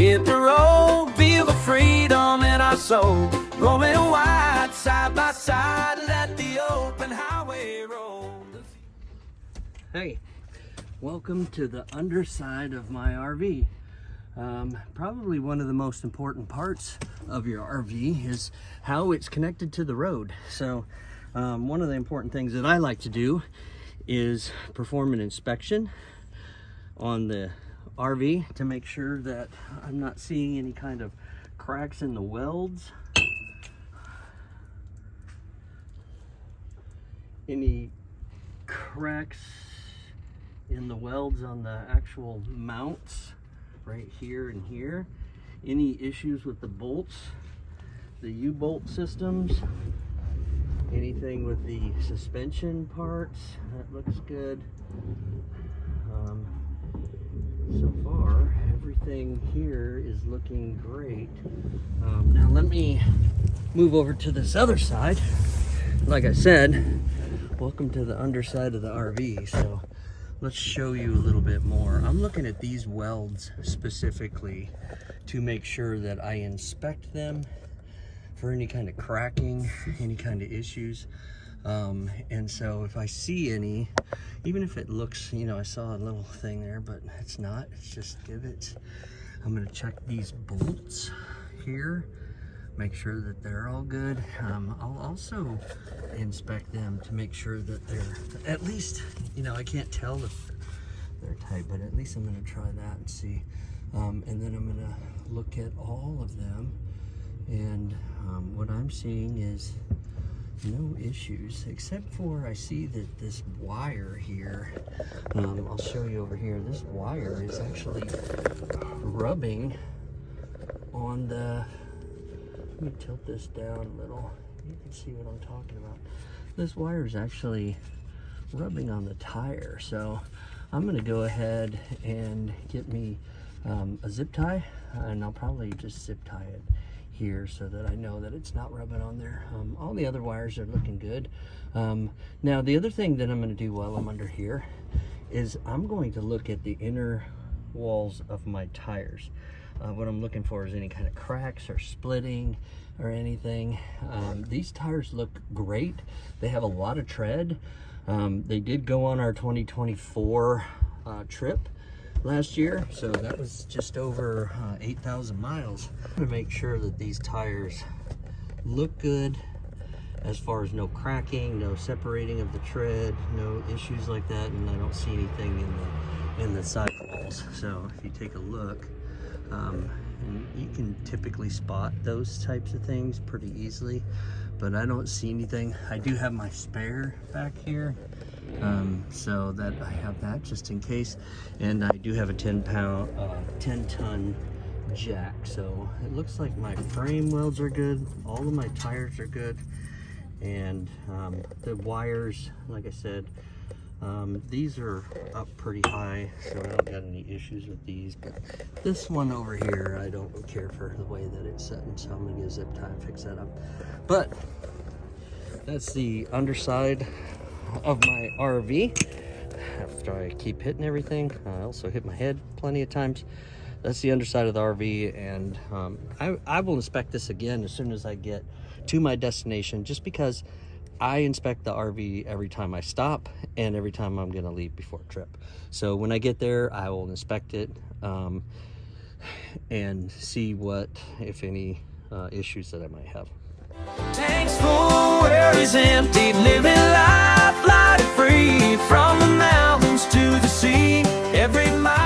Hit the road, feel the freedom in our soul. Rolling wide, side by side, let the open highway roll. Hey, welcome to the underside of my RV. Probably one of the most important parts of your RV is how it's connected to the road. So one of the important things that I like to do is perform an inspection on the RV to make sure that I'm not seeing any kind of cracks in the welds, any cracks in the welds on the actual mounts right here and here, any issues with the bolts, the U-bolt systems, anything with the suspension parts. That looks good. So far everything here is looking great. Now let me move over to this other side. Like I said, welcome to the underside of the RV. So let's show you a little bit more. I'm looking at these welds specifically to make sure that I inspect them for any kind of cracking, any kind of issues. And so if I see any, even if it looks, you know, I saw a little thing there, but it's not, it's just divots. I'm gonna check these bolts here, make sure that they're all good. I'll also inspect them to make sure that they're, at least, you know, I can't tell if they're tight, but at least I'm gonna try that and see. And then I'm gonna look at all of them, and what I'm seeing is no issues, except for I see that this wire here, I'll show you over here, this wire is actually rubbing on the, let me tilt this down a little, you can see what I'm talking about. This wire is actually rubbing on the tire, so I'm going to go ahead and get me a zip tie, and I'll probably just zip tie it here so that I know that it's not rubbing on there. All the other wires are looking good. Now the other thing that I'm going to do while I'm under here is I'm going to look at the inner walls of my tires. What I'm looking for is any kind of cracks or splitting or anything. These tires look great. They have a lot of tread. They did go on our 2024 trip last year, so that was just over 8,000 miles. I'm gonna make sure that these tires look good as far as no cracking, no separating of the tread, no issues like that, and I don't see anything in the sidewalls. So if you take a look, and you can typically spot those types of things pretty easily, but I don't see anything. I do have my spare back here, so that I have that just in case, and I do have a 10-ton jack, so it looks like my frame welds are good, all of my tires are good, and the wires, like I said, these are up pretty high, so I don't got any issues with these, but this one over here, I don't care for the way that it's set, so I'm gonna get a zip tie and fix that up. But that's the underside of my RV. After I keep hitting everything, I also hit my head plenty of times. That's the underside of the RV, and I will inspect this again as soon as I get to my destination, just because I inspect the RV every time I stop and every time I'm gonna leave before a trip. So when I get there, I will inspect it and see what, if any, issues that I might have. Tanks full, worries empty, living life light and free, from the mountains to the sea. Every mile